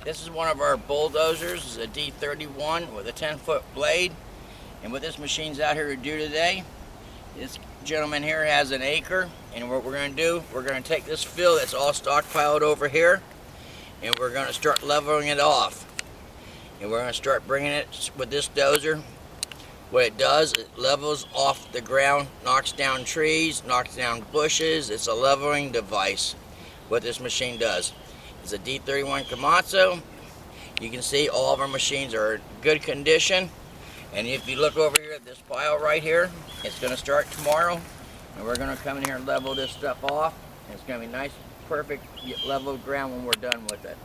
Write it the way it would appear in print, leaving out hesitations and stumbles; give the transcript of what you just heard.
This is one of our bulldozers. It's a D31 with a 10-foot blade. And what this machine's out here to do today, this gentleman here has an acre, and what we're going to do, we're going to take this fill that's all stockpiled over here, and we're going to start leveling it off. And we're going to start bringing it with this dozer. What it does, it levels off the ground, knocks down trees, knocks down bushes. It's a leveling device, what this machine does. It's a D31 Komatsu. You can see all of our machines are in good condition. And if you look over here at this pile right here, it's going to start tomorrow. And we're going to come in here and level this stuff off. And it's going to be nice, perfect, level ground when we're done with it.